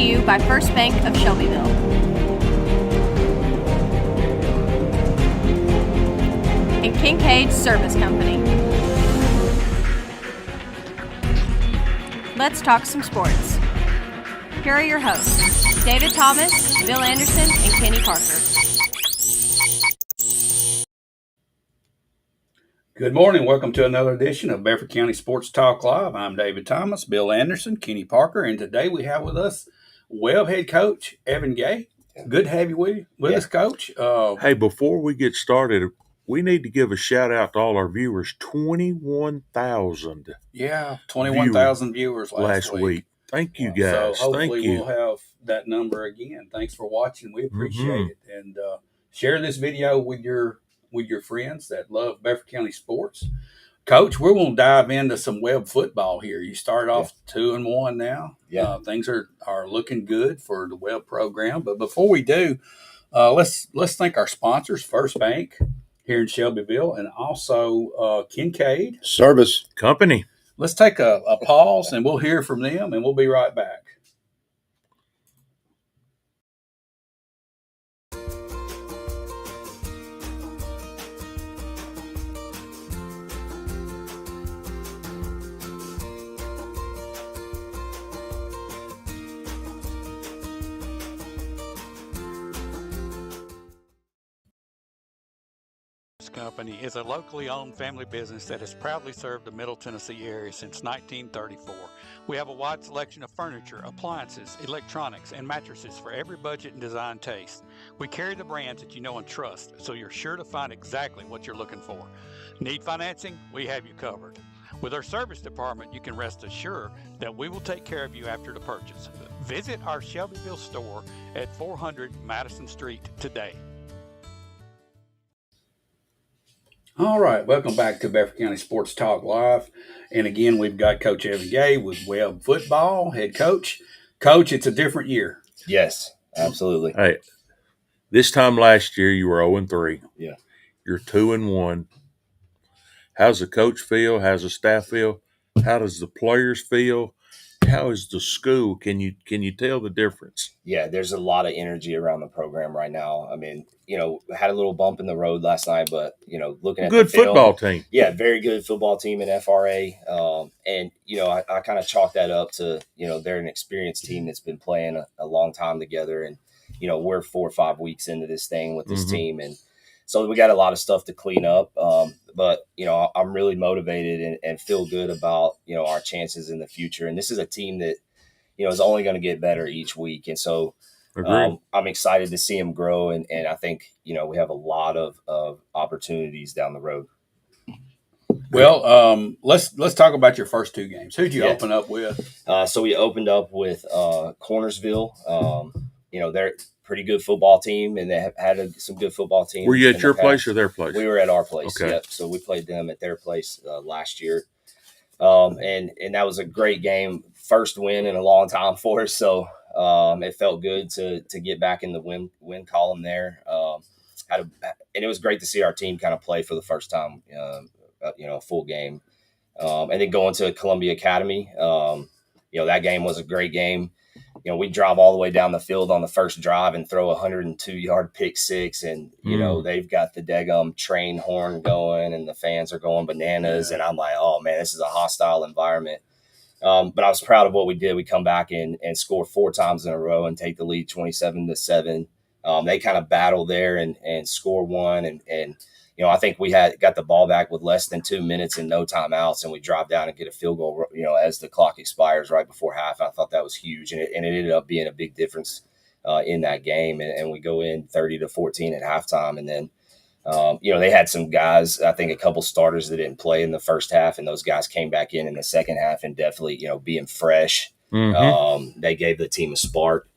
to you by First Bank of Shelbyville. And Kincaid Service Company. Let's talk some sports. Here are your hosts, David Thomas, Bill Anderson, and Kenny Parker. Good morning. Welcome to another edition of Bedford County Sports Talk Live. I'm David Thomas, Bill Anderson, Kenny Parker, and today we have with us Webb head coach Evan Gay. Good to have you with us, Coach. Hey, before we get started, we need to give a shout out to all our viewers. 21,000. Yeah, 21,000 viewers last week. Thank you, guys. So hopefully Thank you. we'll have that number again. Thanks for watching. We appreciate it. And share this video with your friends that love Bedford County sports. Coach, we're going to dive into some Webb football here. You started off 2-1 now. Yeah, things are looking good for the Webb program. But before we do, let's thank our sponsors, First Bank here in Shelbyville, and also Kincaid Service Company. Let's take a pause, and we'll hear from them, and we'll be right back. Company is a locally owned family business that has proudly served the Middle Tennessee area since 1934. We have a wide selection of furniture, appliances, electronics, and mattresses for every budget and design taste. We carry the brands that you know and trust, so you're sure to find exactly what you're looking for. Need financing? We have you covered. With our service department, you can rest assured that we will take care of you after the purchase. Visit our Shelbyville store at 400 Madison Street today. All right, welcome back to Bedford County Sports Talk Live. And again, we've got Coach Evan Gay with Webb football, head coach. Coach, it's a different year. Yes, absolutely. Hey, this time last year you were 0-3. Yeah. You're 2-1. How's the coach feel? How's the staff feel? How does the players feel? How is the school? Can you tell the difference? Yeah, there's a lot of energy around the program right now. I mean, had a little bump in the road last night, but, looking at good the film, football team. Yeah, very good football team in FRA. And, I kind of chalk that up to, they're an experienced team that's been playing a long time together. And, we're 4 or 5 weeks into this thing with this team. And so we got a lot of stuff to clean up. But, I'm really motivated and feel good about, our chances in the future. And this is a team that, is only going to get better each week. And so I'm excited to see them grow. And I think, we have a lot of opportunities down the road. Well, let's talk about your first 2 games. Who'd you open up with? So we opened up with Cornersville. They're pretty good football team, and they have had some good football teams. Were you at your place or their place? We were at our place. Okay. Yep. So we played them at their place last year. And that was a great game. First win in a long time for us. So it felt good to get back in the win column there. And it was great to see our team kind of play for the first time, a full game. And then going to Columbia Academy, that game was a great game. We drive all the way down the field on the first drive and throw a 102-yard pick six. And, they've got the daggum train horn going and the fans are going bananas. Yeah. And I'm like, oh, man, this is a hostile environment. But I was proud of what we did. We come back and score 4 times in a row and take the lead 27-7. They kind of battle there and score one. And I think we got the ball back with less than 2 minutes and no timeouts, and we drive down and get a field goal, as the clock expires right before half. I thought that was huge, and it ended up being a big difference in that game. And we go in 30-14 at halftime, and then they had some guys, I think a couple starters that didn't play in the first half, and those guys came back in the second half, and definitely being fresh, they gave the team a spark.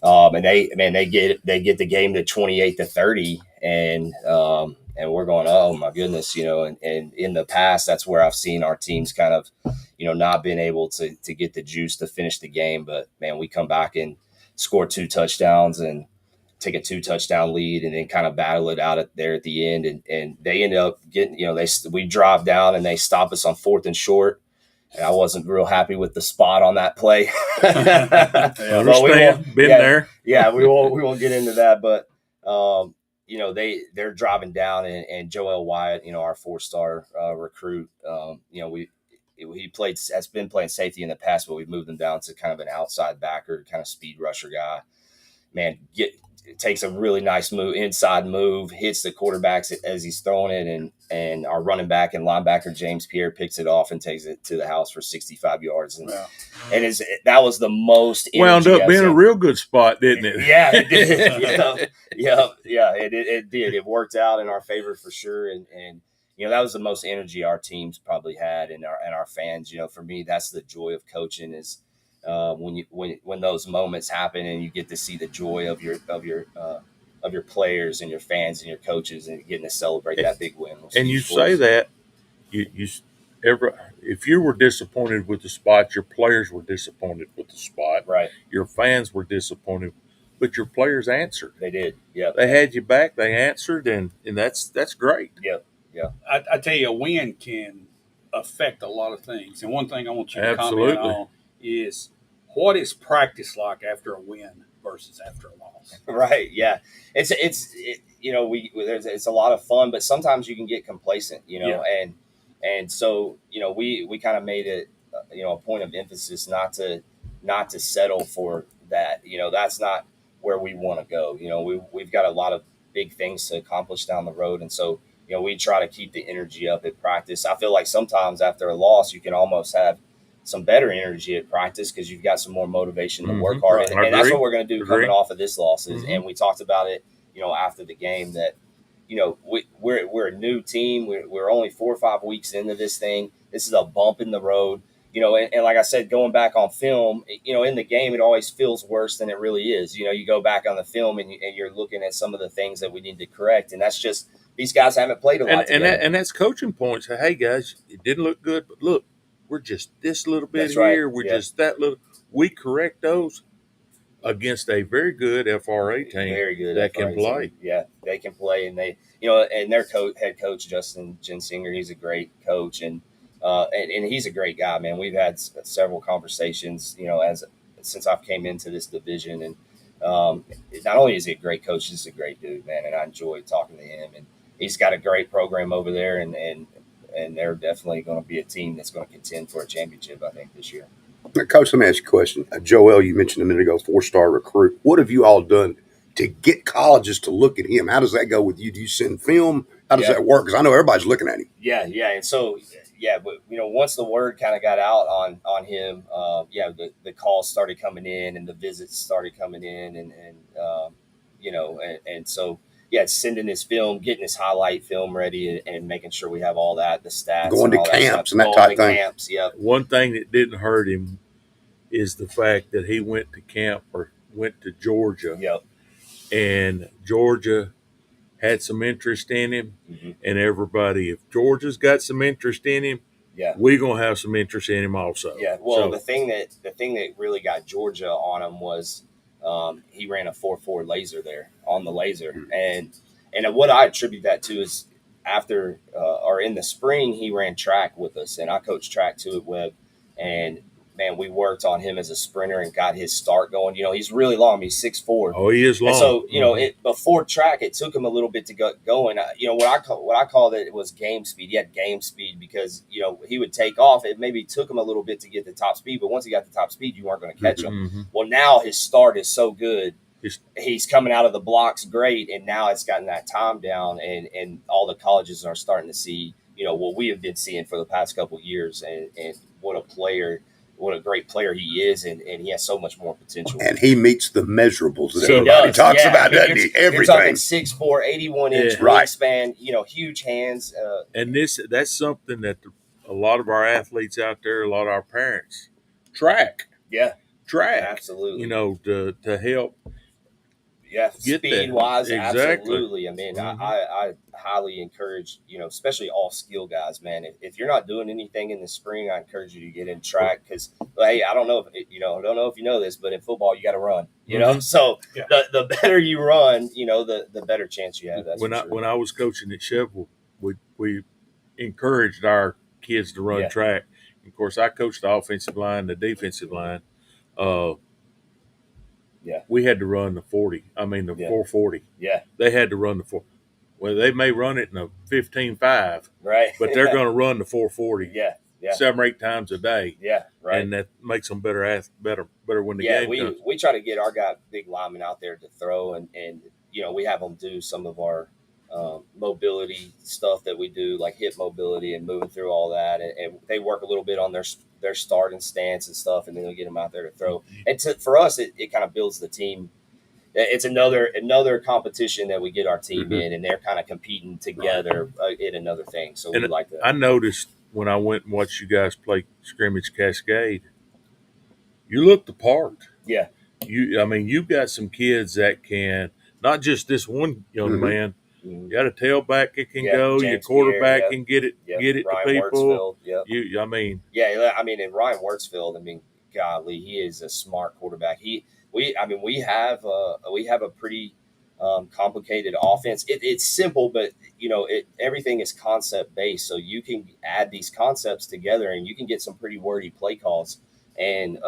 And they get the game to 28-30, and we're going, oh my goodness, and in the past, that's where I've seen our teams kind of, not been able to get the juice to finish the game. But man, we come back and score 2 touchdowns and take a 2-touchdown lead, and then kind of battle it out there at the end. And they ended up getting, we drive down and they stop us on 4th and short. and I wasn't real happy with the spot on that play. Understand? Been there. Yeah, we won't get into that, but you know, they're driving down, and Joel Wyatt, you know, our 4-star recruit, you know, he has been playing safety in the past, but we've moved him down to kind of an outside backer, kind of speed rusher guy. Man, takes a really nice inside move, hits the quarterbacks as he's throwing it, and our running back and linebacker James Pierre picks it off and takes it to the house for 65 yards. And that was the most wound up being a real good spot, didn't it? Yeah, it did. yeah, it did. It worked out in our favor for sure, and you know, that was the most energy our teams probably had, and our fans. You know, for me, that's the joy of coaching is. When those moments happen and you get to see the joy of your players and your fans and your coaches and getting to celebrate that big win. And you say that if you were disappointed with the spot, your players were disappointed with the spot. Right. Your fans were disappointed, but your players answered. They did. Yeah. They had you back. They answered, and that's great. Yep. Yeah. I tell you, a win can affect a lot of things. And one thing I want you to Absolutely. comment on is what is practice like after a win versus after a loss? Right. Yeah. It's you know, it's a lot of fun, but sometimes you can get complacent, you know, and so, you know, we kind of made it, you know, a point of emphasis not to settle for that. You know, that's not where we want to go. You know, we've got a lot of big things to accomplish down the road. And so, you know, we try to keep the energy up at practice. I feel like sometimes after a loss, you can almost have some better energy at practice because you've got some more motivation to work hard. Right. And that's what we're going to do coming off of this loss. And we talked about it, you know, after the game that, you know, we're a new team. We're only 4 or 5 weeks into this thing. This is a bump in the road, you know, and like I said, going back on film, you know, in the game, it always feels worse than it really is. You know, you go back on the film and you're looking at some of the things that we need to correct. And that's just, these guys haven't played a lot together. And that's coaching points. Hey, guys, it didn't look good, but look, we're just this little bit That's here. right. We're just that little. We correct those against a very good FRA team. Very good that FRA can play. Team. Yeah, they can play, and they, you know, and their head coach Justin Jensinger, he's a great coach, and he's a great guy, man. We've had several conversations, you know, since I've came into this division, and not only is he a great coach, he's a great dude, man, and I enjoy talking to him, and he's got a great program over there, and they're definitely going to be a team that's going to contend for a championship, I think, this year. Coach, let me ask you a question. Joel, you mentioned a minute ago, 4-star recruit. What have you all done to get colleges to look at him? How does that go with you? Do you send film? How does that work? Because I know everybody's looking at him. Yeah. And so, but, you know, once the word kind of got out on him, the calls started coming in and the visits started coming in and you know, and so, it's sending his film, getting his highlight film ready, and making sure we have all that, the stats, going to camps and that type of thing. Camps, yeah. One thing that didn't hurt him is the fact that he went to camp or went to Georgia. Yep. And Georgia had some interest in him, and everybody, if Georgia's got some interest in him, we're gonna have some interest in him also. Yeah. Well, the thing that really got Georgia on him was. He ran a 4.4 laser there on the laser. And what I attribute that to is after or in the spring, he ran track with us and I coached track too at Webb. And man, we worked on him as a sprinter and got his start going. You know, he's really long. He's 6'4". Oh, he is long. And so, you know, before track, it took him a little bit to get going. You know, what I called it was game speed. He had game speed because, you know, he would take off. It maybe took him a little bit to get the top speed, but once he got the top speed, you weren't going to catch him. Well, now his start is so good. He's coming out of the blocks great, and now it's gotten that time down, and all the colleges are starting to see, you know, what we have been seeing for the past couple of years, and what a great player he is, and he has so much more potential. And he meets the measurables that everybody talks about, doesn't he? Everything. You're talking 6'4", 81-inch wingspan, you know, huge hands. And that's something that a lot of our athletes out there, a lot of our parents, track. Yeah. Track. Absolutely. You know, to help. Yeah, speed-wise, exactly. Absolutely. I mean, I highly encourage, you know, especially all skill guys, man. If you're not doing anything in the spring, I encourage you to get in track because, hey, I don't know if you know this, but in football you got to run. You know, so the better you run, you know, the better chance you have. That's when I was coaching at Chevrolet, we encouraged our kids to run track. Of course, I coached the offensive line, the defensive line. We had to run the 40. I mean, the 440. Yeah. They had to run the 4. Well, they may run it in a 15.5, right? but they're going to run the 440. Yeah. 7 or 8 times a day. Yeah, right. And that makes them better when the game comes. We try to get our big linemen out there to throw, and we have them do some of our mobility stuff that we do, like hip mobility and moving through all that, and they work a little bit on their start and stance and stuff, and then they'll get them out there to throw. And for us, it kind of builds the team. It's another competition that we get our team in, and they're kind of competing together in another thing. So we like that. I noticed when I went and watched you guys play scrimmage Cascade, you look the part. Yeah. You've got some kids that can, not just this one young man. You got a tailback that can go. James your quarterback Pierre, can get it Ryan to people. Wurtzfield, and Ryan Wurtzfield. Golly, he is a smart quarterback. We have a pretty complicated offense. It's simple, but everything is concept based. So you can add these concepts together, and you can get some pretty wordy play calls. And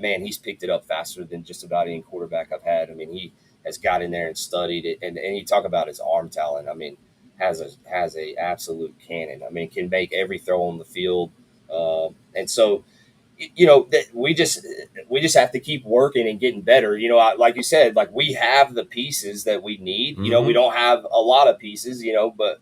man, he's picked it up faster than just about any quarterback I've had. He has got in there and studied it, and you talk about his arm talent. Has a absolute cannon. Can make every throw on the field, and so. That we just have to keep working and getting better. Like you said, like we have the pieces that we need. We don't have a lot of pieces. But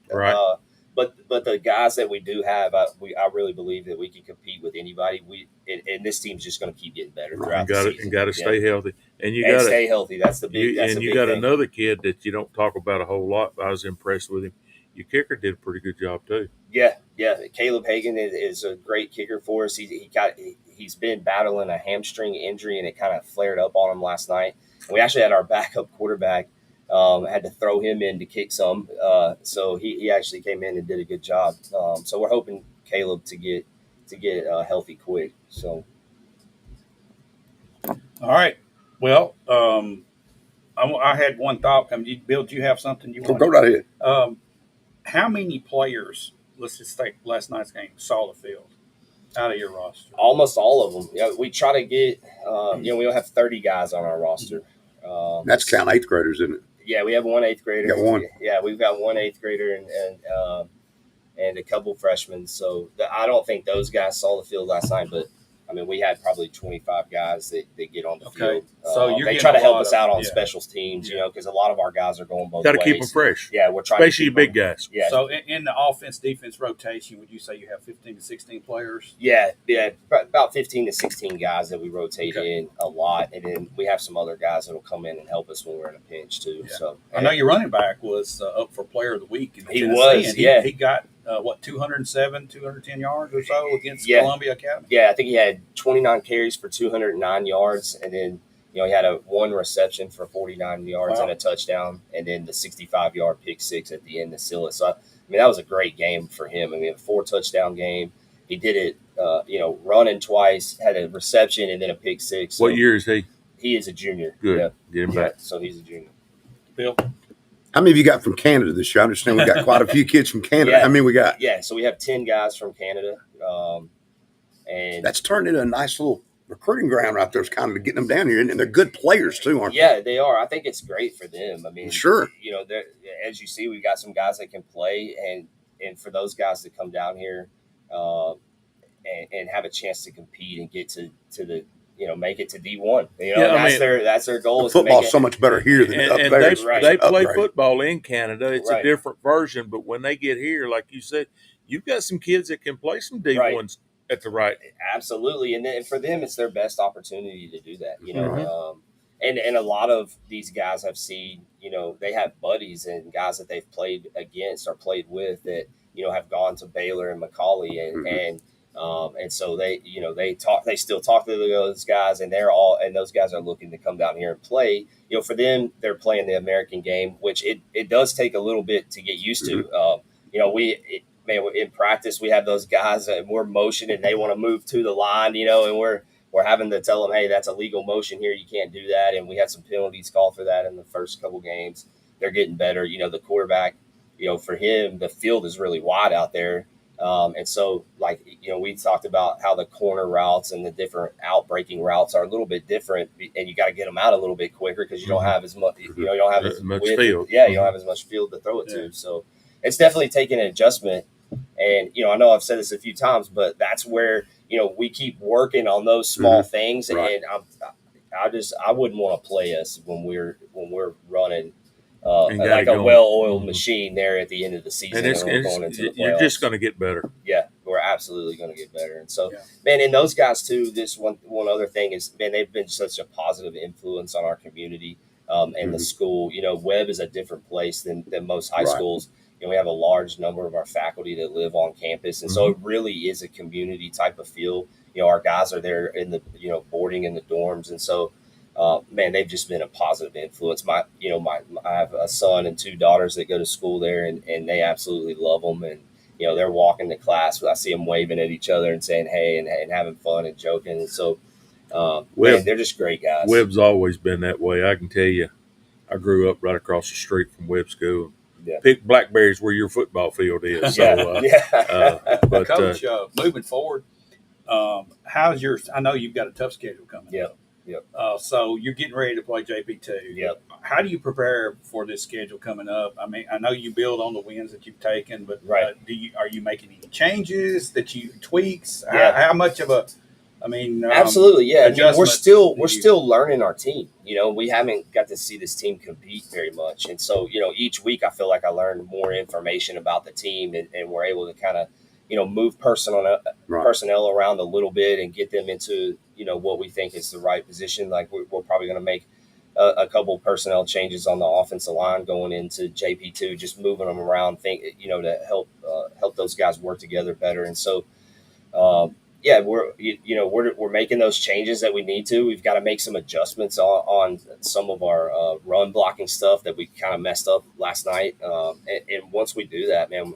but the guys that we do have, I really believe that we can compete with anybody. And this team's just going to keep getting better throughout the season. And got to stay healthy. And you got to stay healthy. That's the big. You got another kid that you don't talk about a whole lot. But I was impressed with him. Your kicker did a pretty good job too. Yeah. Caleb Hagan is a great kicker for us. He's been battling a hamstring injury, and it kind of flared up on him last night. And we actually had our backup quarterback had to throw him in to kick some. So he actually came in and did a good job. So we're hoping Caleb to get healthy quick. So. All right. Well, I had one thought. Bill, do you have something you want? Go right ahead. How many players, let's just take last night's game, saw the field out of your roster? Almost all of them. We try to get, we don't have 30 guys on our roster. That's count 8th graders, isn't it? Yeah, we have one 8th grader. You got one? Yeah, we've got one 8th grader and a couple freshmen. So I don't think those guys saw the field last night, but we had probably 25 guys that get on the field. So they try to help us out on specials teams, because a lot of our guys are going both ways. Got to keep them fresh. Yeah, we're trying especially to keep big guys. Yeah. So in the offense-defense rotation, would you say you have 15 to 16 players? Yeah, about 15 to 16 guys that we rotate in a lot, and then we have some other guys that will come in and help us when we're in a pinch too. Yeah. So I know your running back was up for Player of the Week. In he was, he got 207, 210 yards or so against Columbia Academy. Yeah, I think he had 29 carries for 209 yards, and then he had one reception for 49 yards and a touchdown, and then the 65-yard pick six at the end to seal it. So that was a great game for him. A 4-touchdown game. He did it, running twice, had a reception, and then a pick six. So what year is he? He is a junior. Good. Yeah. Get him back. So he's a junior. Bill? How many of you got from Canada this year? I understand we got quite a few kids from Canada. How many we got? Yeah, so we have 10 guys from Canada. And that's turned into a nice little recruiting ground right there. It's kind of getting them down here. And they're good players too, aren't they? Yeah, they are. I think it's great for them. Sure. As you see, we've got some guys that can play. And for those guys to come down here and have a chance to compete and get to the make it to D1. That's their goal. Football's so much better here than up there. They play football in Canada. It's a different version, but when they get here, like you said, you've got some kids that can play some D1s at the right. Absolutely, and then for them, it's their best opportunity to do that. And a lot of these guys I've seen, they have buddies and guys that they've played against or played with that have gone to Baylor and Macaulay and so they still talk to those guys, and those guys are looking to come down here and play. For them, they're playing the American game, which it does take a little bit to get used to. In practice, we have those guys and we're motioning, and they want to move to the line, and we're having to tell them, hey, that's a legal motion here. You can't do that. And we had some penalties called for that in the first couple games. They're getting better. The quarterback, for him, the field is really wide out there. And so, like, we talked about how the corner routes and the different outbreaking routes are a little bit different, and you got to get them out a little bit quicker because you don't have as much, you don't have as much width, field. you don't have as much field to throw it to. So it's definitely taking an adjustment. And, I know I've said this a few times, but that's where, we keep working on those small things. Right. And I wouldn't want to play us when we're running And got like it a going. well-oiled machine there at the end of the season. And we're going into the playoffs. you're just going to get better. Yeah, we're absolutely going to get better. And so, man, and those guys too, this one other thing is, man, they've been such a positive influence on our community and the school. Webb is a different place than most high schools. We have a large number of our faculty that live on campus. And so it really is a community type of feel. Our guys are there in the, boarding in the dorms. And so, man, they've just been a positive influence. I have a son and 2 daughters that go to school there, and they absolutely love them. And, they're walking to class. I see them waving at each other and saying, hey, and having fun and joking. And so, man, they're just great guys. Webb's always been that way. I can tell you, I grew up right across the street from Webb School. Pick blackberries where your football field is. So, but Coach, moving forward, how's yours? I know you've got a tough schedule coming up. Yep. So you're getting ready to play JP2. Yep. How do you prepare for this schedule coming up? I mean, I know you build on the wins that you've taken, but are you making any changes tweaks? Yeah. How much of a, absolutely, yeah. We're still learning our team. We haven't got to see this team compete very much, and so each week I feel like I learn more information about the team, and we're able to kind of move personnel around a little bit and get them into what we think is the right position. Like we're probably going to make a couple personnel changes on the offensive line going into JP2, just moving them around, to help those guys work together better. And so, we're making those changes that we need to. We've got to make some adjustments on some of our run blocking stuff that we kind of messed up last night. And once we do that, man,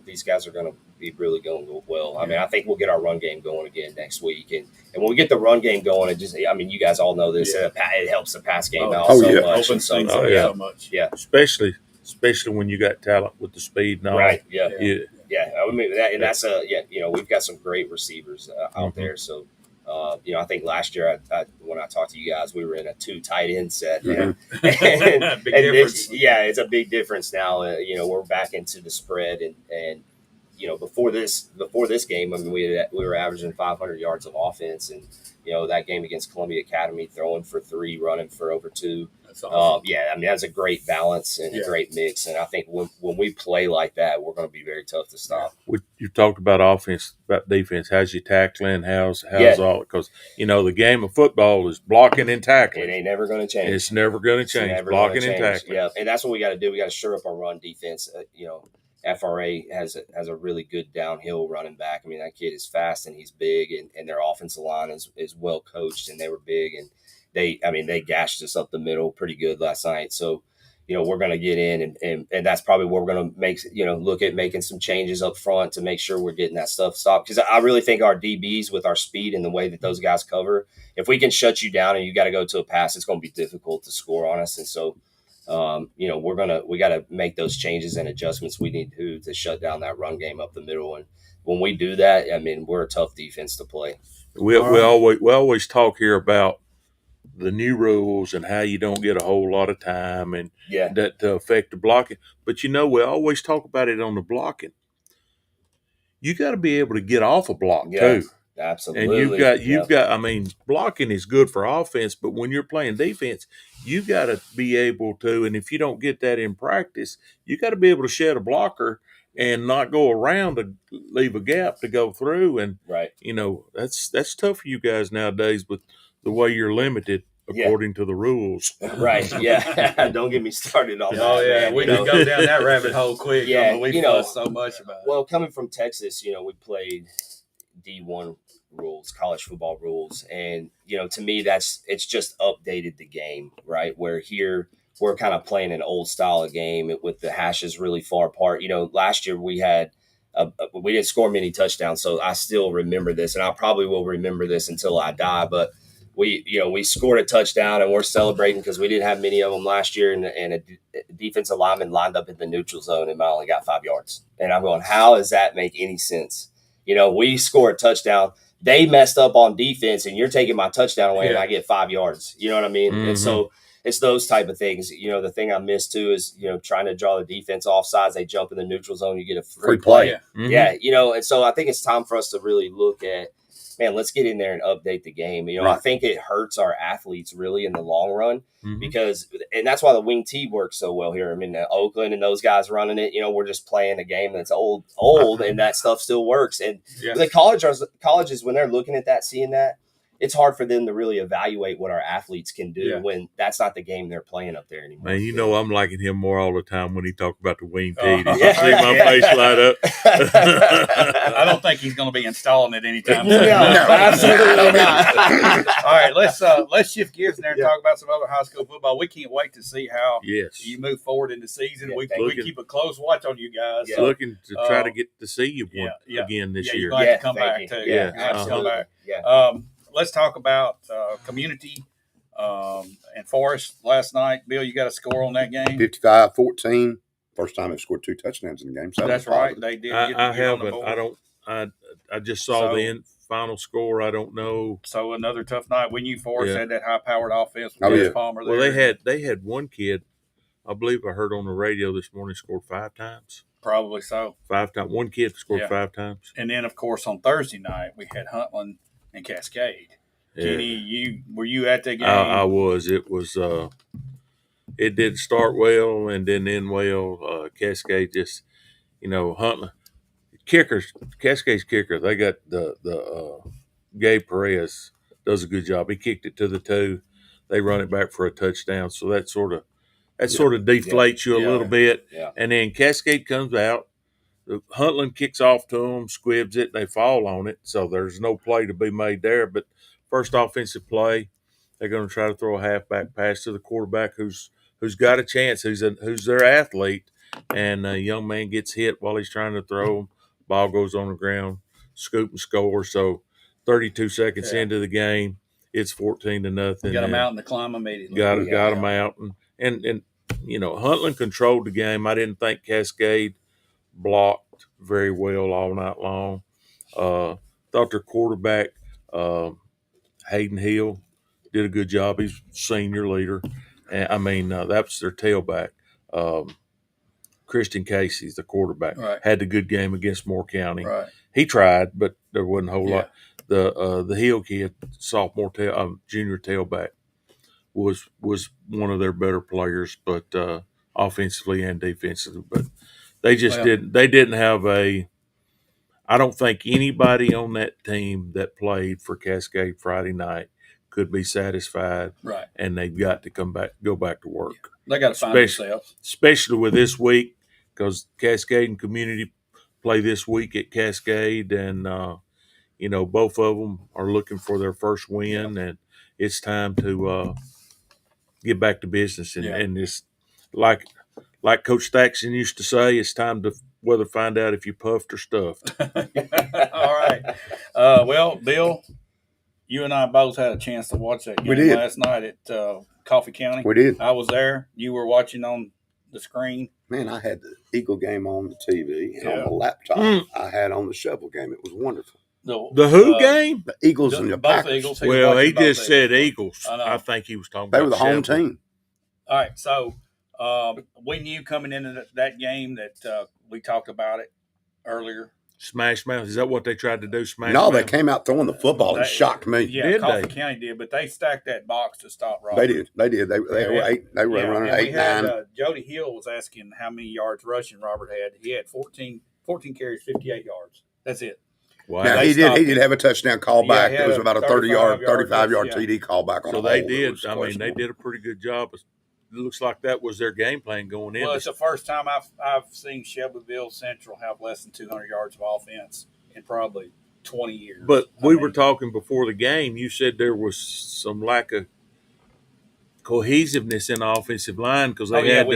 these guys are going to be really going to go well. I mean, I think we'll get our run game going again next week. And when we get the run game going, you guys all know this. It helps the pass game out so much. Opens things up so much. Yeah. Especially when you got talent with the speed and all. Right. Yeah. I mean, that's we've got some great receivers out there. So, I think last year when I talked to you guys, we were in a 2 tight end set. Big difference. It's a big difference now. We're back into the spread and before this game, I mean, we were averaging 500 yards of offense, and that game against Columbia Academy, throwing for 3, running for over 2. That's awesome. That's a great balance and a great mix. And I think when we play like that, we're going to be very tough to stop. You talked about offense, about defense. How's your tackling? How's all? Because the game of football is blocking and tackling. It ain't never going to change. It's never going to change. Blocking and tackling. Yeah, and that's what we got to do. We got to shore up our run defense. FRA has a really good downhill running back. I mean, that kid is fast and he's big, and their offensive line is well coached, and they were big, and they gashed us up the middle pretty good last night. So, we're going to get in, and that's probably where we're going to make, look at making some changes up front to make sure we're getting that stuff stopped. Because I really think our DBs, with our speed and the way that those guys cover, if we can shut you down and you got to go to a pass, it's going to be difficult to score on us. And so, we got to make those changes and adjustments we need to shut down that run game up the middle. And when we do that, I mean, we're a tough defense to play. We always talk here about the new rules and how you don't get a whole lot of time and that to affect the blocking. But we always talk about it on the blocking. You got to be able to get off a block too. Absolutely. And you've got, I mean, blocking is good for offense, but when you're playing defense, you've got to be able to, and if you don't get that in practice, you got to be able to shed a blocker and not go around to leave a gap to go through. And, that's tough for you guys nowadays with the way you're limited according to the rules. Right. Yeah. Don't get me started on that. Oh, yeah. We can go down that rabbit hole quick. Yeah. We fuss so much about it. Well, coming from Texas, we played D1 rules, college football rules. And, to me, it's just updated the game, right? Where here we're kind of playing an old style of game with the hashes really far apart. Last year we had, we didn't score many touchdowns. So I still remember this, and I probably will remember this until I die. But we scored a touchdown and we're celebrating because we didn't have many of them last year, and a defensive lineman lined up in the neutral zone and I only got 5 yards. And I'm going, how does that make any sense? We score a touchdown. They messed up on defense, and you're taking my touchdown away, and I get 5 yards. You know what I mean? Mm-hmm. And so it's those type of things. The thing I miss too is trying to draw the defense off sides. They jump in the neutral zone, you get a free play. Yeah. Mm-hmm. Yeah, and so I think it's time for us to really look at, man, let's get in there and update the game. Right. I think it hurts our athletes really in the long run Mm-hmm. because, and that's why the wing T works so well here. I mean, Oakland and those guys running it, we're just playing a game that's old, and that stuff still works. And the colleges, when they're looking at that, seeing that, it's hard for them to really evaluate what our athletes can do when that's not the game they're playing up there anymore. Man, I'm liking him more all the time when he talked about the wing tee. Did you Yeah. see my face light up? I don't think he's going to be installing it anytime soon. No, absolutely not. All right, let's shift gears there and talk about some other high school football. We can't wait to see how you move forward in the season. We keep a close watch on you guys. So, looking to try to get to see you again this year. You're going to have to come back too. Yeah, absolutely. Yeah. Let's talk about community and Forest last night. Bill, you got a score on that game? 55-14. First time they've scored 2 touchdowns in the game. So that's right. They did. I haven't. I just saw the final score. I don't know. So another tough night. We knew Forest had that high-powered offense with Dennis Palmer there. Well, they had one kid, I believe I heard on the radio this morning, scored 5 times. Probably so. 5 times. One kid scored 5 times. And then, of course, on Thursday night, we had Huntland and Cascade. Yeah. Kenny, were you at that game? I was. It was. It did start well and then end well. Cascade just, Huntland kickers. Cascade's kicker. They got the Gabe Perez does a good job. He kicked it to the 2. They run it back for a touchdown. So that sort of deflates you a little bit. Yeah. And then Cascade comes out. The Huntland kicks off to them, squibs it, they fall on it. So there's no play to be made there. But first offensive play, they're going to try to throw a halfback pass to the quarterback who's got a chance, who's their athlete. And a young man gets hit while he's trying to throw. Ball goes on the ground, scoop and score. So 32 seconds into the game, it's 14-0. Got them out in the climb immediately. Got them out. And Huntland controlled the game. I didn't think Cascade blocked very well all night long. Thought their quarterback, Hayden Hill, did a good job. He's senior leader. And that was their tailback. Christian Casey's the quarterback. Right. Had a good game against Moore County. Right. He tried, but there wasn't a whole lot. The Hill kid, junior tailback, was one of their better players, but offensively and defensively. But they just didn't have I don't think anybody on that team that played for Cascade Friday night could be satisfied. Right. And they've got to go back to work. They got to find themselves. Especially with this week, because Cascade and Community play this week at Cascade, and both of them are looking for their first win, and it's time to get back to business. And it's like Coach Thaxton used to say, it's time to find out if you puffed or stuffed. All right. Well, Bill, you and I both had a chance to watch that game last night at Coffee County. We did. I was there. You were watching on the screen. Man, I had the Eagle game on the TV and on the laptop. I had on the Shovel game. It was wonderful. The who game? The Eagles and the both Packers. Eagles. Well, he just said Eagles. I think he was talking about They were the home Shovel. team. All right. So we knew coming into that game that we talked about it earlier. Smash Mouth. Is that what they tried to do? Smash No, Mouth? they came out throwing the football and shocked me. Yeah, Did Coffee they? County did, but they stacked that box to stop Robert. They did. They were eight. They were running and 8, we had, 9. Jody Hill was asking how many yards rushing Robert had. He had 14 carries, 58 yards. That's it. Wow. Now, they he stopped did have a touchdown callback. he had It was a about a 35 35-yard yeah. TD callback on So a they hole. did. It was They questionable. did a pretty good job. It looks like that was their game plan going in. Well, it's the first time I've seen Shelbyville Central have less than 200 yards of offense in probably 20 years. But we were talking before the game. You said there was some lack of cohesiveness in the offensive line because they had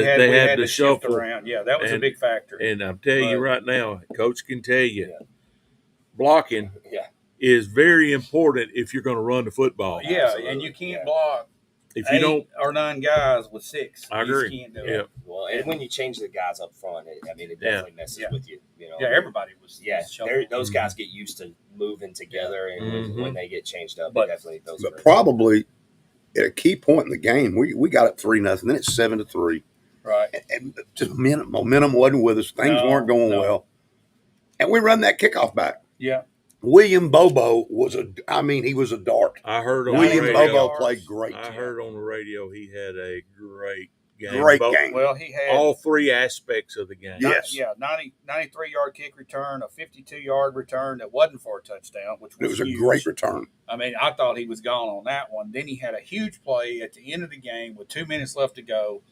to shift shuffle around. Yeah, that was a big factor. And I'm telling you right now, Coach can tell you, blocking. Yeah. is very important if you're going to run the football. Yeah, Absolutely. and you can't block If you 8 don't, or 9 guys with 6. I You just agree. can't do Yeah. it. Well, and when you change the guys up front, it definitely messes Yeah. with you. You know, Yeah, everybody was. Yeah, was shuffled. those guys get used to moving together, and when they get changed up, But- it definitely those. But probably at a key point in the game, we got up 3-0. Then it's 7-3. Right. And just momentum wasn't with us. Things weren't going well. And we run that kickoff back. Yeah. William Bobo he was a dart. I heard on William the radio. Bobo played great. I heard on the radio he had a great game. Great game. Well, he had all 3 aspects of the game. Yes. Yeah, 93-yard kick return, a 52-yard return that wasn't for a touchdown, which was It was a huge. great return. I mean, I thought he was gone on that one. Then he had a huge play at the end of the game with 2 minutes left to go.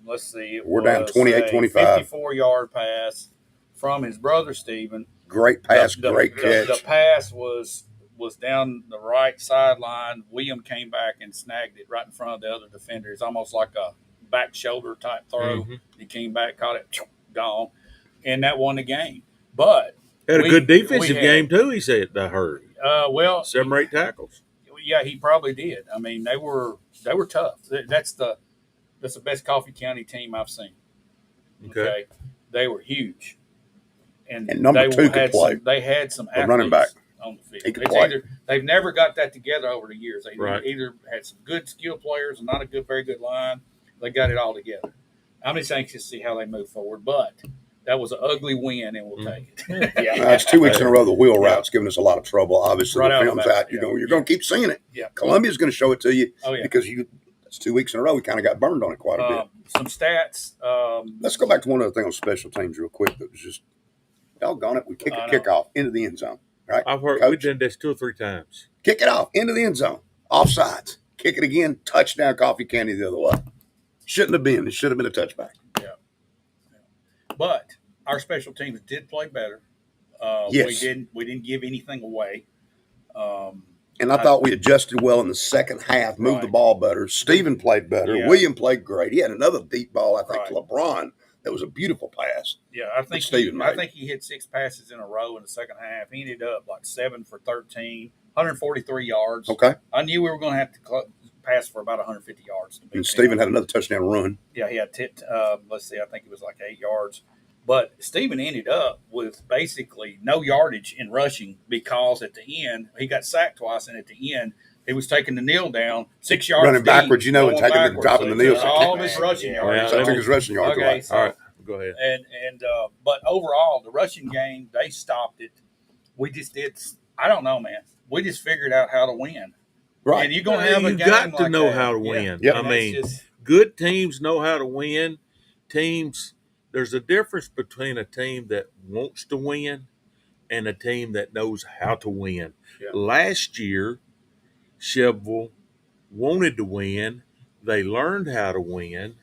Let's see. We're down 28-25. 54-yard pass from his brother Stephen. Great pass, great catch. The pass was down the right sideline. William came back and snagged it right in front of the other defender. It's almost like a back shoulder type throw. Mhm. He came back, caught it, gone, and that won the game. But Had a good defensive game too. He said I heard. Well, 7 or 8 tackles. yeah, he probably did. I mean, they were tough. That's the best Coffee County team I've seen. Okay. They were huge, and number 2 could had play. They had some athletes running back on the field. He could play. They've never got that together over the years. They Right. either had some good skill players and not a very good line. They got it all together. I'm just anxious to see how they move forward, but that was an ugly win, and we'll take it. It's 2 weeks in a row. The wheel route's giving us a lot of trouble. Obviously, Right the out of film's the bat, out. You're going to keep seeing it. Yeah. Columbia's going to show it to you Oh, yeah. because it's 2 weeks in a row. We kind of got burned on it quite a bit. Some stats. Let's go back to one other thing on special teams real quick. That was just doggone it. We kick a kickoff into the end zone. Right? I've heard Coach? we've done this 2 or 3 times. Kick it off into the end zone. Offsides. Kick it again. Touchdown, Coffee County the other way. Shouldn't have been. It should have been a touchback. But our special teams did play better. Yes. We didn't give anything away. And I thought we adjusted well in the second half, moved the Right. ball better. Stephen played better. Yeah. William played great. He had another deep ball, I think, to Right. LeBron. That was a beautiful pass. Yeah, I think Stephen I made. think he hit 6 passes in a row in the second half. He ended up like 7 for 13, 143 yards. Okay. I knew we were going to have to pass for about 150 yards. To beat And them. Stephen had another touchdown run. Yeah, he had let's see, I think it was like 8 yards. But Stephen ended up with basically no yardage in rushing because at the end he got sacked twice, and at the end he was taking the kneel down 6 yards Running deep, backwards, and going taking backwards. dropping the So he kneel. took all this rushing Yeah. yards. So I took his rushing yards Okay, away. so, All right, go ahead. and but overall the rushing game they stopped it. We just did. I don't know, man. We just figured out how to win. Right. And you're gonna have a You've game got to like know that. how to Yeah. win. Yep. I And mean, that's just- good teams know how to win. There's a difference between a team that wants to win and a team that knows how to win. Yeah. Last year, Chevrolet wanted to win. They learned how to win.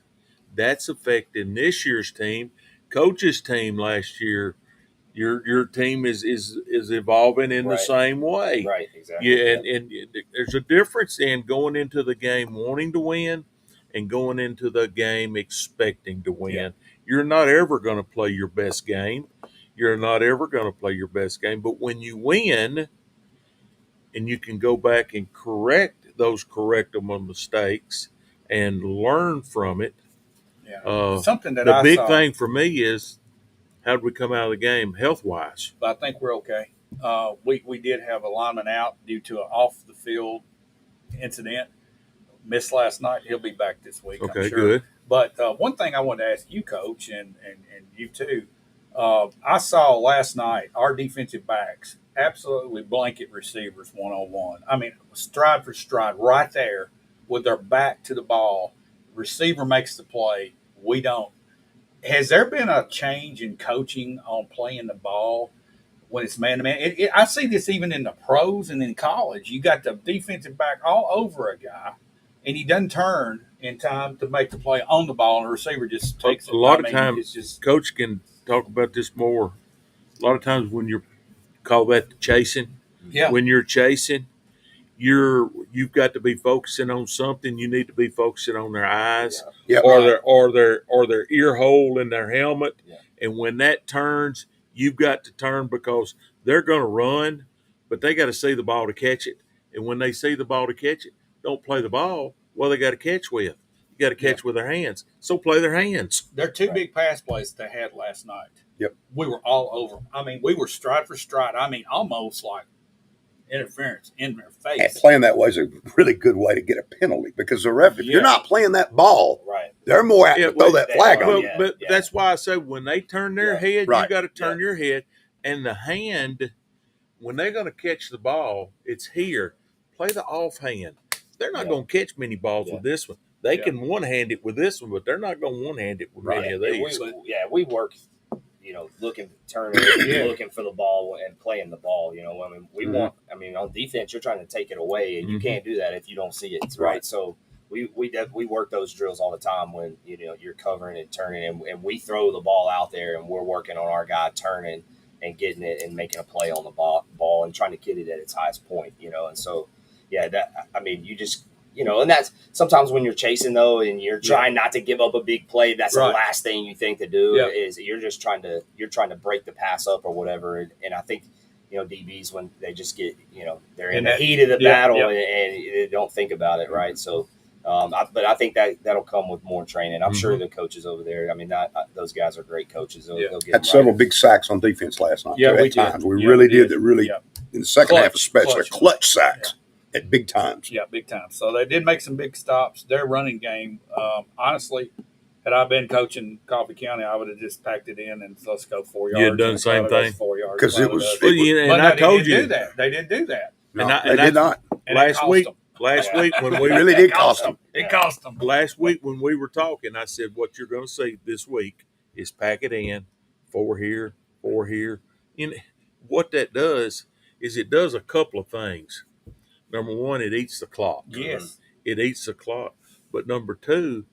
That's affecting this year's team. Coach's team last year, your team is evolving in the Right. same way. Right, exactly. Yeah, and there's a difference in going into the game wanting to win and going into the game expecting to win. Yeah. You're not ever going to play your best game. You're not ever going to play your best game. But when you win and you can go back and correct those correctable mistakes and learn from it, something that the I big saw, thing for me is how did we come out of the game health-wise? but I think we're okay. We did have a lineman out due to an off the field incident. Missed last night. He'll be back this week. Okay, I'm sure. good. But one thing I wanted to ask you, Coach, and you too, I saw last night our defensive backs absolutely blanket receivers one-on-one. I mean, stride for stride, right there with their back to the ball. Receiver makes the play. We don't. Has there been a change in coaching on playing the ball when it's man-to-man? I see this even in the pros and in college. You got the defensive back all over a guy, and he doesn't turn in time to make the play on the ball, and the receiver just takes it. A lot I of mean, times, it's just Coach can talk about this more. A lot of times when you're call that chasing, when you're chasing, you've got to be focusing on something. You need to be focusing on their eyes or their ear hole in their helmet. Yeah. And when that turns, you've got to turn because they're going to run, but they got to see the ball to catch it. And when they see the ball to catch it, don't play the ball. Well, they got to catch with. You got to catch with their hands. So play their hands. Their two big pass plays they had last night. Yep. We were all over. I mean, we were stride for stride. I mean, almost like interference in their face. And playing that way is a really good way to get a penalty because the ref, if you're not playing that ball, Right. they're more apt to throw that flag on you. But that's why I say when they turn their head, Right. you got to turn your head. And the hand, when they're going to catch the ball, it's here. Play the off hand. They're not going to catch many balls with this one. They can one-hand it with this one, but they're not going to one-hand it with any of these. We work, looking, turning, looking for the ball and playing the ball. I mean, we want. I mean, on defense, you're trying to take it away, and you can't do that if you don't see it. Right. So we work those drills all the time when you're covering and turning, and we throw the ball out there, and we're working on our guy turning and getting it and making a play on the ball and trying to get it at its highest point. And so you just. And that's sometimes when you're chasing though, and you're trying not to give up a big play. That's the last thing you think to do is you're just trying to break the pass up or whatever. And I think, DBs when they just get, they're in the heat of the battle and they don't think about it. Right. So, but I think that'll come with more training. I'm sure the coaches over there, I mean, those guys are great coaches. They'll get had several big sacks on defense last night. Yeah, at times. We really did. That really in the second half, especially clutch sacks. At big times. Yeah, big times. So they did make some big stops. Their running game, honestly, had I been coaching Coffee County, I would have just packed it in and let's go 4 yards. You had done the same thing. 4 yards. Because it was. And I told you. They didn't do that. No, they did not. Last week when we really did cost them. It cost them. Last week when we were talking, I said, what you're going to see this week is pack it in, 4 here, 4 here. What that does is it does a couple of things. Number one, it eats the clock. Yes. It eats the clock. But number two,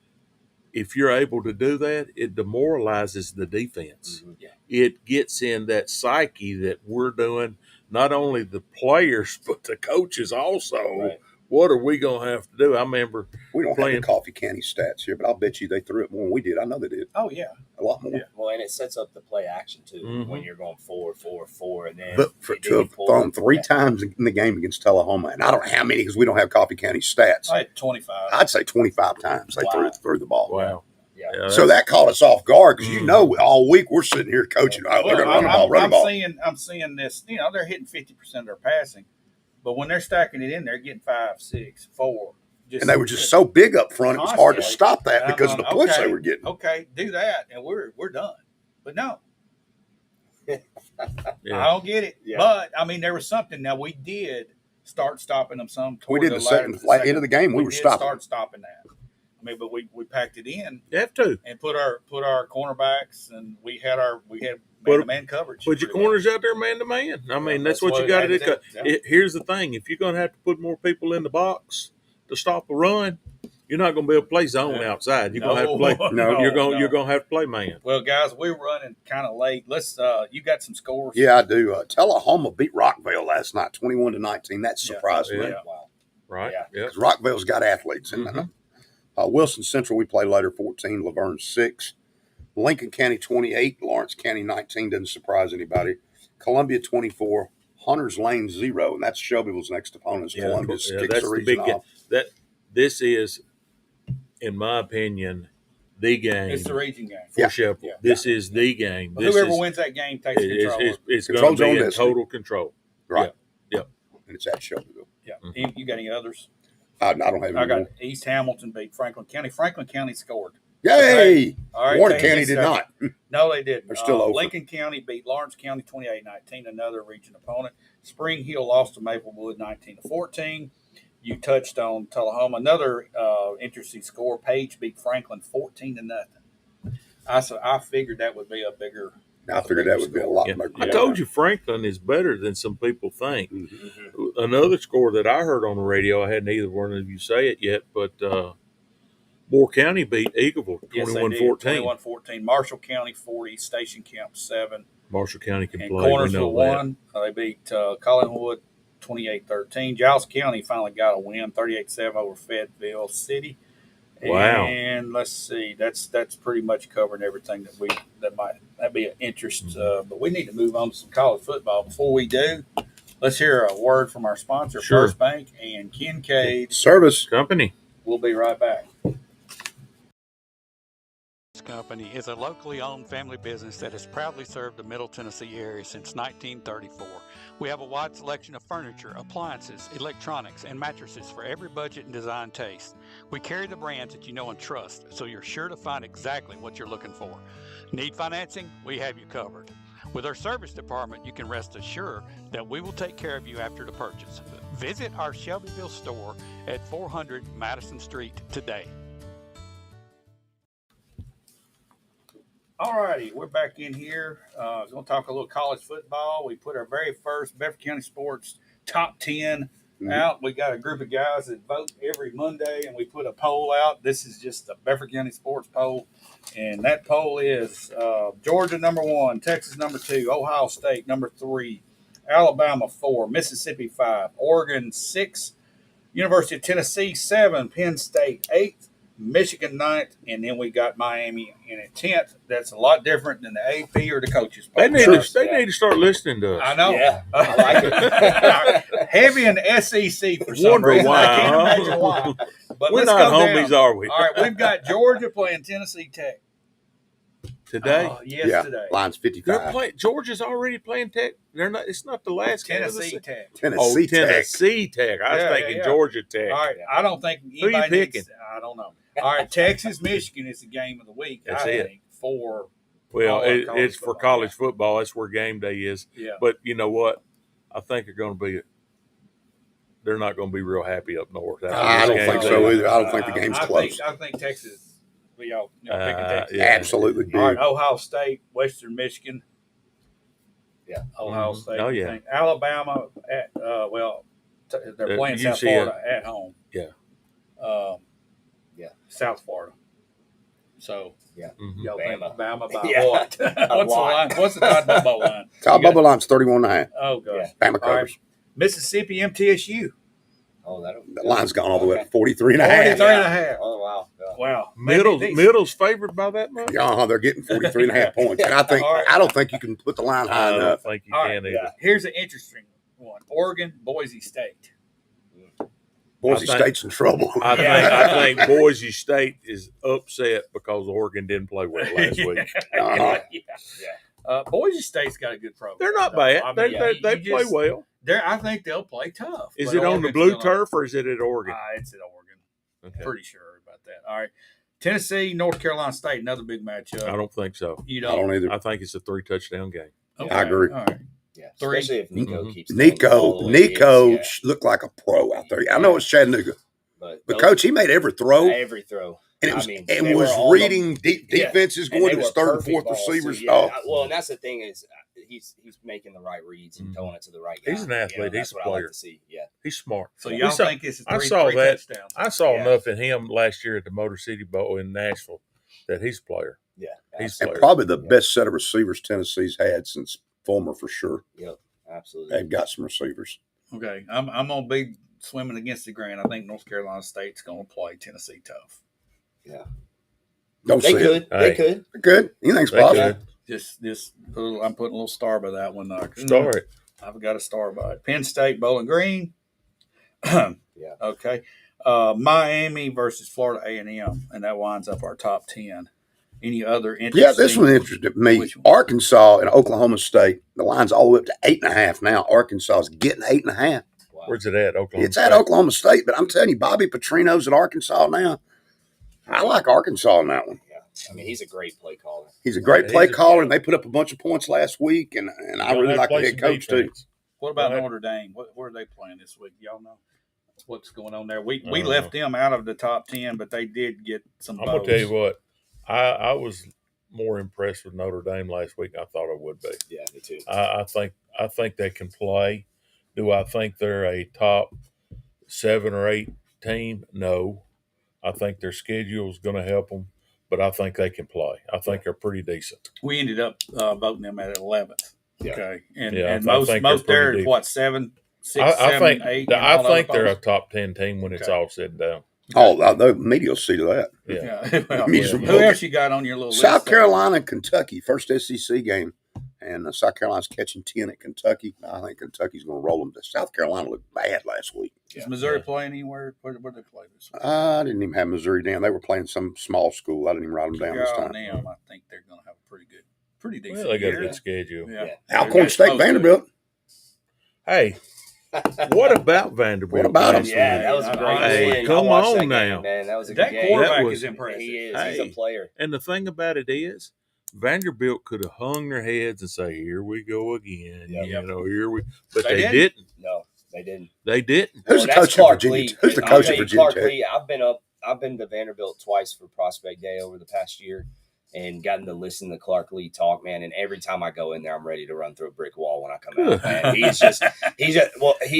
if you're able to do that, it demoralizes the defense. Yeah. It gets in that psyche that we're doing, not only the players, but the coaches also. Right. What are we going to have to do? I remember we don't have the Coffee County stats here, but I'll bet you they threw it more than we did. I know they did. Oh, yeah. A lot more. Yeah. Well, and it sets up the play action, too, when you're going 4, 4, 4. And then to have thrown 3 times in the game against Tullahoma, and I don't know how many because we don't have Coffee County stats. I had 25. I'd say 25 times they threw the ball. Wow. Yeah. So that caught us off guard because all week we're sitting here coaching. They're going to run the ball. I'm seeing this. They're hitting 50% of their passing, but when they're stacking it in, they're getting 5, 6, 4. And they were just so big up front, it was hard to stop that because of the push they were getting. Okay, do that, and we're done. But no, I don't get it. Yeah. But I mean, there was something. Now we did start stopping them some. We did the end of the game. We were stopping that. I mean, but we packed it in. You have to and put our cornerbacks, and we had man-to-man coverage. Put your corners out there man to man. I mean, that's what you got to do. Yeah. Here's the thing: if you're going to have to put more people in the box to stop a run, you're not going to be able to play zone outside. You're going to have to play. You're going to have to play man. Well, guys, we're running kind of late. Let's. You got some scores? Yeah, I do. Tullahoma beat Rockville last night, 21-19. That surprised me. Wow. Right. Yeah. Because Rockville's got athletes in there. Wilson Central, we play later, 14. Laverne 6. Lincoln County 28. Lawrence County 19. Doesn't surprise anybody. Columbia 24. Hunters Lane 0. And that's Shelbyville's next opponent. Columbia kicks the region off. This is, in my opinion, the game. It's the region game for Shelbyville. This is the game. Whoever wins that game takes control. It's going to be in total control. Right. Yep. And it's at Shelbyville. Yeah. You got any others? I don't have any. I got East Hamilton beat Franklin County. Franklin County scored. Yay! Okay. All right, Warren County did not. No, they didn't. They're still over. Lincoln County beat Lawrence County 28-19, another region opponent. Spring Hill lost to Maplewood 19-14. You touched on Tullahoma. Another interesting score. Page beat Franklin 14-0. I figured that would be a bigger. I figured that would be a lot bigger. I told you Franklin is better than some people think. Mm-hmm. Another score that I heard on the radio, I hadn't either one of you say it yet, but Moore County beat Eagleville 21-14. 21-14. Marshall County 40, Station Camp 7. Marshall County can and play. Cornersville 1. They beat Collingwood 28-13. Giles County finally got a win, 38-7 over Fayetteville City. Wow! And let's see, that's pretty much covering everything that'd be an interest. But we need to move on to some college football. Before we do, Let's hear a word from our sponsor, Sure. First Bank and Kincaid. Service. Company. We'll be right back. Company is a locally owned family business that has proudly served the Middle Tennessee area since 1934. We have a wide selection of furniture, appliances, electronics, and mattresses for every budget and design taste. We carry the brands that you know and trust, so you're sure to find exactly what you're looking for. Need financing? We have you covered. With our service department, you can rest assured that we will take care of you after the purchase. Visit our Shelbyville store at 400 Madison Street today. All righty, we're back in here. We're going to talk a little college football. We put our very first Bedford County Sports top 10 out. We got a group of guys that vote every Monday, and we put a poll out. This is just the Bedford County Sports poll, and that poll is Georgia number 1, Texas number 2, Ohio State number 3, Alabama 4, Mississippi 5, Oregon 6, University of Tennessee 7, Penn State 8, Michigan 9th, and then we got Miami in a 10th. That's a lot different than the AP or the coaches. They need to start listening to us. I know. Yeah, I like it. Heavy in the SEC for some Wonder reason. why, I can't huh? imagine why. But We're let's not go homies, down. are we? All right, we've got Georgia playing Tennessee Tech. Today? Yes, today. Line's They're 55. playing. Georgia's already playing Tech. They're not. It's not the last game of the Tennessee season. Tech. Tennessee Tech. Tennessee Tech. I was Yeah, thinking yeah. Georgia Tech. All right, I don't think you anybody needs. picking? I don't know. All right, Texas, Michigan is the game of the week. That's I it. think for Well, all of college it's for football. college football. That's where game day is. Yeah. But you know what? I think they're going to be. They're not going to be real happy up north. after I this don't game think day. so either. I don't think the game's I close. I think Texas. Y'all picking Texas. Yeah. Absolutely do. All right, Ohio State, Western Michigan. Yeah. Ohio State. Oh, you yeah. think. Alabama at they're playing South UCF. Florida at home. Yeah. South Florida. So Mhm. y'all think Bama. Bama by Yeah. what? What's the lot. line? What's the Todd Bobo line? Top You got- bubble line's 31.5. Oh gosh. Yeah. Bama All right. covers. Mississippi MTSU. Oh, that'll. The line's gone all the way up to 43.5. 43 and a half. Oh wow. Yeah. Wow. Middle's favored by that much. Yeah, they're getting 43.5 points. And I don't think you can put the line high I don't enough. think you All can right, either. Here's an interesting one. Oregon, Boise State. Boise I think- State's in trouble. I think Boise State is upset because Oregon didn't play well last week. Uh-huh. Boise State's got a good program. They're not though. bad. I mean, They you play just- well. I think they'll play tough. Is but it on the Oregon's blue gonna- turf or is it at Oregon? It's at Oregon. Okay. Pretty sure about that. All right. Tennessee, North Carolina State, another big matchup. I don't think so. You I don't. don't either. I think it's a 3-touchdown game. Okay. I agree. All right. Yeah. Three. Especially if Nico Mhm. keeps going all the way Nico he is, looked like a pro out there. I know it's Chattanooga, but but coach, he made every throw, every throw. and it was I mean, and they was were all reading Yeah. defenses And going they to his were third and perfect fourth balls, receivers. too. Yeah. Oh, Well, and that's the thing is he's making the right reads and Mhm. throwing it to the right guy. He's an athlete. That's He's a what I player. like to see. Yeah. He's smart. So We y'all saw- think it's a I three saw that. touchdowns? I saw Yeah. enough in him last year at the Motor City Bowl in Nashville that he's a player. Yeah. He's and player. probably the best set of receivers Tennessee's had since Fulmer for sure. Absolutely. They've got some receivers. Okay. I'm gonna be swimming against the grain. I think North Carolina State's gonna play Tennessee tough. Don't They see could. it. Hey. They could. Good. Anything's They possible. could. I'm putting a little star by that one. Star it. I've got a star by it. Penn State, Bowling Green. Yeah. Okay. Miami versus Florida A&M, and that winds up our top 10. Any other interesting? Yeah, this one interested me. Which one? Arkansas and Oklahoma State. The line's all the way up to 8.5 now. Arkansas is getting 8.5. Wow. Where's it at? Oklahoma It's at State? Oklahoma State, but I'm telling you, Bobby Petrino's at Arkansas now. I like Arkansas in that one. Yeah. I mean, he's a great play caller. He's a great Yeah, play he's a- caller, and they put up a bunch of points last week, and I You'll really have like to the play head some coach too. What about Go ahead. Notre Dame? Where are they playing this week? Y'all know what's going on there? We I don't left them out of the top 10, but they did get some. I'm gonna votes. tell you what. I was more impressed with Notre Dame last week than I thought I would be. Yeah, me too. I think they can play. Do I think they're a top 7 or 8 team? No. I think their schedule is going to help them, but I think they can play. I think they're pretty decent. We ended up voting them at 11th. Yeah. Okay, and Yeah, and I most think they're there pretty is what 7, 6, I 7, think 8. and I all think those they're a votes? top 10 team when it's Okay. all said and done. Oh, the media will see to that. Yeah. Yeah. Well, Music who book. else you got on your little South list there? Carolina, Kentucky, first SEC game, and South Carolina's catching 10 at Kentucky. I think Kentucky's going to roll them. South Carolina looked bad last week. Is Missouri playing anywhere? Where they play this week? I didn't even have Missouri down. They were playing some small school. I didn't even write them down this time. Them, I think they're going to have a pretty decent Well, they got a year. good schedule. Yeah. Alcorn State, Vanderbilt. Hey, what about Vanderbilt? What about them? Yeah, that was a great Hey, win. come I watched on that now. game, man. That was a That good game. quarterback That was- is impressive. He is. Hey. He's a player. And the thing about it is, Vanderbilt could have hung their heads and say, "Here we go again." Yep. You know, here we. But They they didn't. didn't. No, they didn't. They didn't. Who's the that's coach of Clark Virginia? Lee. Who's the I'll coach tell of you, Virginia Clark Tech? Lee. I've been to Vanderbilt twice for Prospect Day over the past year, and gotten to listen to Clark Lee talk, man. And every time I go in there, I'm ready to run through a brick wall when I come out, man. He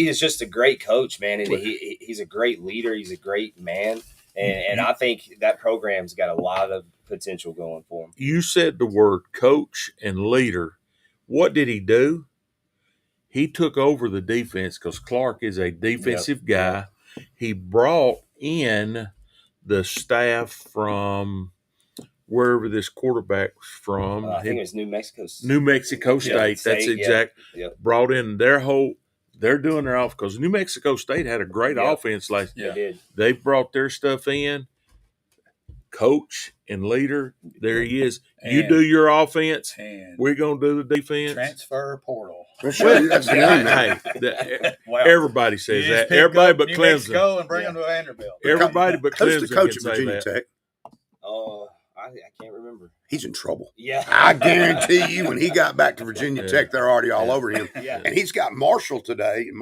is just a great coach, man, and he's a great leader. He's a great man, and I think that program's got a lot of potential going for him. You said the word coach and leader. What did he do? He took over the defense because Clark is a defensive guy. He brought in the staff from wherever this quarterback was from. I think it was New Mexico. New Mexico State. That's exact. Yep. Brought in their whole. They're doing their off because New Mexico State had a great offense last year. They did. They brought their stuff in. Coach and leader, there he is. You And- do your offense. And We're gonna do the defense. transfer portal. Well, sure, that's the name. Hey, the- Wow. everybody says You just that. pick Everybody up but New Clemson. Mexico and bring them to Vanderbilt. Everybody but Who's Clemson the coach can of say Virginia that. Tech? Oh, I can't remember. He's in trouble. Yeah. I guarantee you, when he got back to Virginia Yeah. Tech, they're already all over him. Yeah. And he's got Marshall today. And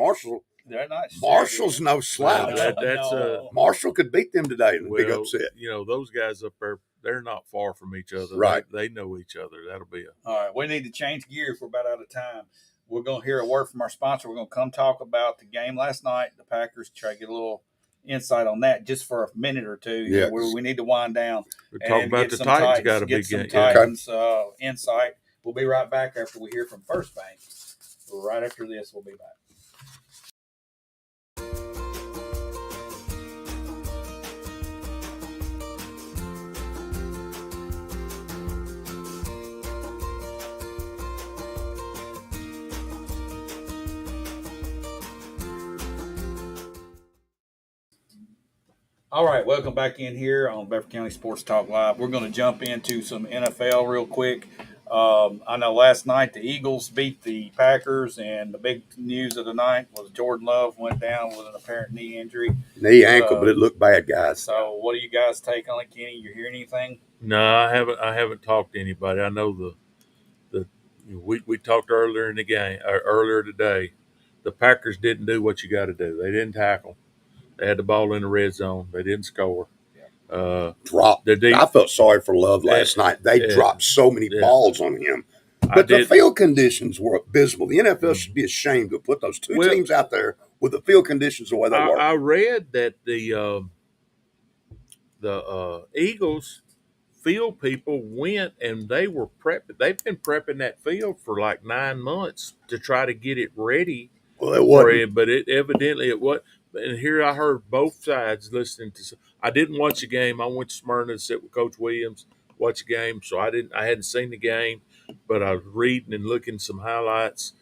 They're not Marshall's no slouch. Well, that's Marshall could beat them today in a big upset. You know, those guys up there, they're not far from each other. Right. They know each other. That'll be a. All right, we need to change gears. We're about out of time. We're going to hear a word from our sponsor. We're going to come talk about the game last night, the Packers, try to get a little insight on that just for a minute or two. Yeah. We need to wind down. We talk and about get the some Titans. Got a get big some game. Titans insight. We'll be right back after we hear from First Bank. Right after this, we'll be back. All right, welcome back in here on Bedford County Sports Talk Live. We're going to jump into some NFL real quick. I know last night the Eagles beat the Packers, and the big news of the night was Jordan Love went down with an apparent knee injury. Knee, ankle, but it looked bad, guys. So, what do you guys take on it, Kenny? You hear anything? No, I haven't talked to anybody. I know we talked earlier in the game, earlier today. The Packers didn't do what you got to do. They didn't tackle. They had the ball in the red zone. They didn't score. Dropped. I felt sorry for Love last night. They dropped so many balls on him. But the field conditions were abysmal. The NFL should be ashamed to put those two teams out there with the field conditions the way they were. I read that the Eagles field people went and they were prepping. They've been prepping that field for like 9 months to try to get it ready. Well, it wasn't. But it evidently it was. And here I heard both sides listening to. I didn't watch the game. I went to Smyrna to sit with Coach Williams, watch the game. So I hadn't seen the game, but I was reading and looking some highlights.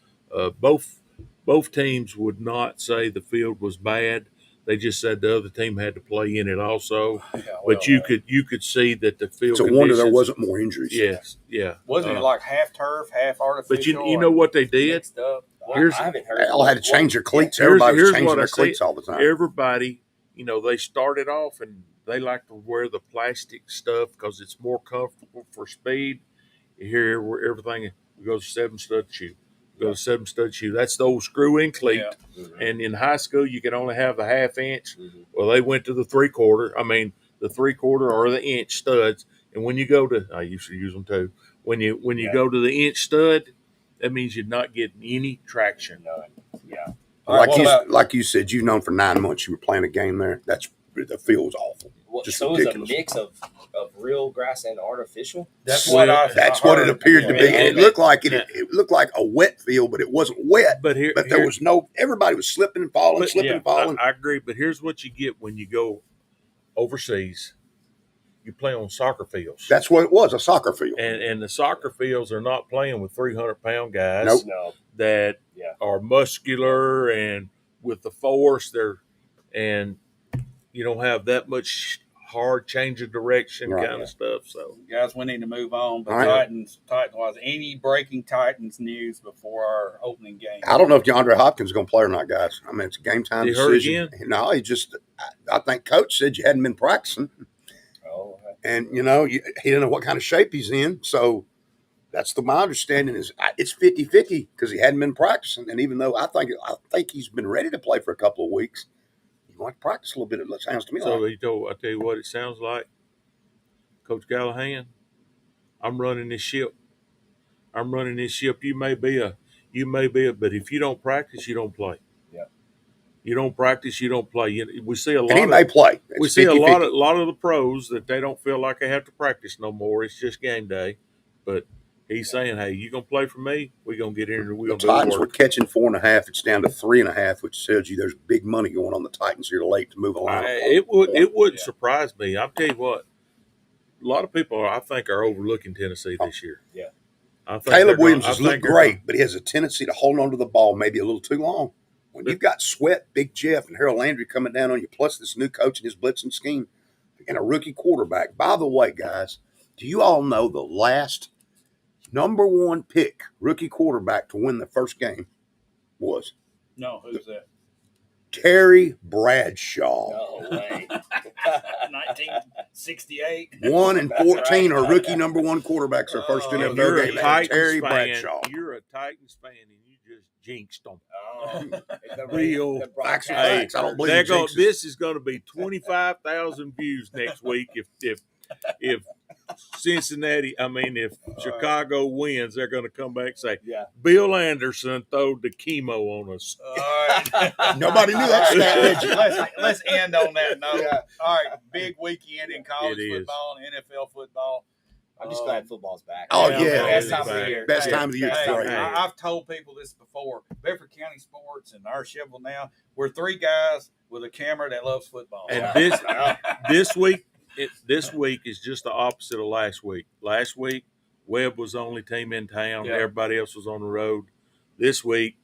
Both teams would not say the field was bad. They just said the other team had to play in it also. Yeah, But you could see that the field. It's a wonder there wasn't more injuries. Yes, yeah. Wasn't it like half turf, half artificial? But you know what they did? Mixed up? I haven't heard. They all had to change their cleats. Here's Everybody was changing what I their see. cleats all the time. Everybody, they started off and they like to wear the plastic stuff because it's more comfortable for speed. You hear where everything goes 7-stud shoe. Goes 7-stud shoe. That's the old screw-in cleat. Yeah. And in high school, you can only have the half-inch. Well, they went to the 3/4. I mean, the 3/4 or the inch studs. And when you go to, I used to use them too. When you go to the inch stud, that means you're not getting any traction. Yeah. All right, Like you said, you've known for 9 months you were playing a game there. The field was awful. So it ridiculous. was a mix of real grass and artificial. That's Well, That's what it appeared to be. Yeah. It looked like it looked like a wet field, but it wasn't wet. But there was no. Everybody was slipping and falling, I agree. But here's what you get when you go overseas. you play on soccer fields. That's what it was, a soccer field. And the soccer fields are not playing with 300-pound guys Nope. No. that Yeah. are muscular and with the force. And you don't have that much hard change of direction Right. kind of stuff. So Guys, we need to move on. But All right. Titans wise, any breaking Titans news before our opening game? I don't know if DeAndre Hopkins is going to play or not, guys. I mean, it's a game time Did he hurt decision. again? No, I think Coach said you hadn't been practicing. Oh, And, he didn't know what kind of shape he's in. So that's my understanding is it's 50-50 because he hadn't been practicing. And even though I think he's been ready to play for a couple of weeks, he might practice a little bit. It sounds to me So like. I tell you what it sounds like. Coach Callahan, I'm running this ship. You may be a, but if you don't practice, you don't play. Yeah. You don't practice, you don't play. We see a lot. And he may play. It's We see 50-50. a lot of the pros that they don't feel like they have to practice no more. It's just game day. But he's saying, "Hey, you gonna play for me? We're gonna get in and we're The gonna do the Titans were work." catching 4.5. It's down to 3.5, which tells you there's big money going on the Titans here late to move a line. It wouldn't surprise me. I'll tell you what. A lot of people, I think, are overlooking Tennessee this year. Yeah. I think Caleb Williams I has think looked they're great, but he has a tendency to hold on to the ball maybe a little too long. When you've got Sweat, Big Jeff, and Harold Landry coming down on you, plus this new coach and his blitzing scheme, and a rookie quarterback. By the way, guys, do you all know the last number one pick rookie quarterback to win the first game was No, who's that? Terry Bradshaw? No way. 1968. 1 and 14 are rookie number one quarterbacks their first Oh, NFL You're a game. Titans Terry fan. Bradshaw. You're a Titans fan, and you just jinxed them. Real Facts are Hey, facts. I don't believe in jinxes. this is going to be 25,000 views next week if Cincinnati, if Chicago wins, they're going to come back and say, Yeah. Bill Anderson throwed the chemo on us. All right. Nobody knew that stat, did you? Let's end on that note. Yeah. All right, big weekend in college It is. football and NFL football. I'm just glad football's back. Oh, Yeah, yeah. Best time of the year. Best time of the year. Hey, Right. I've told people this before. Bedford County Sports and our shovel now, we're three guys with a camera that loves football. And this week is just the opposite of last week. Last week, Webb was the only team in town. Yeah. Everybody else was on the road. This week,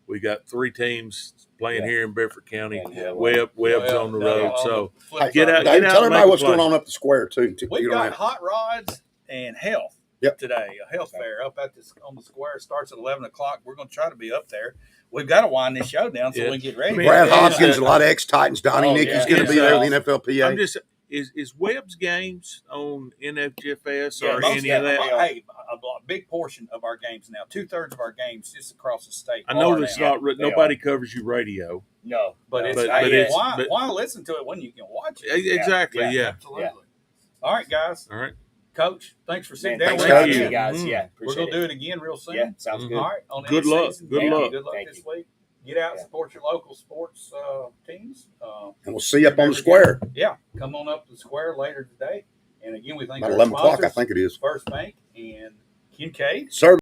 we got three teams playing here in Bedford County. Yeah. Webb's on the road. So Hey, get out, Dave, get out. tell and everybody make a what's play. going on up the square, too. We've You don't got have- hot rods and health today. A health fair up at on the square. It starts at 11 o'clock. We're going to try to be up there. We've got to wind this show down so Yeah. we can get ready. Brad Yeah. Hopkins, a lot of ex-Titans. Donnie Oh, Nicky's yeah. going to be Yeah. there with the NFLPA. I'm just is Webb's games on NFGFS or most any of that? Hey, a big portion of our games now, 2/3 of our games just across the state. I know are that's now. not nobody covers you radio. No. But no. it's, But hey, it's- why, but- why listen to it when you can watch it? Exactly. Yeah. Yeah. Absolutely. All right, guys. All right. Coach, thanks for sitting Man, down thanks with for us. having you me. guys. Mhm. Yeah. We're Appreciate going to it. do it again real soon. Yeah. Sounds Mhm. good. All right. On the Good end of luck. season. Good Thank you. luck. Good luck Thank this you. week. Get out and Yeah. support your local sports teams. And we'll see you up on the square. Yeah. Come on up to the square later today. And again, we thank About our 11 o'clock, I sponsors, think it is. First Bank and Kincaid. Sir.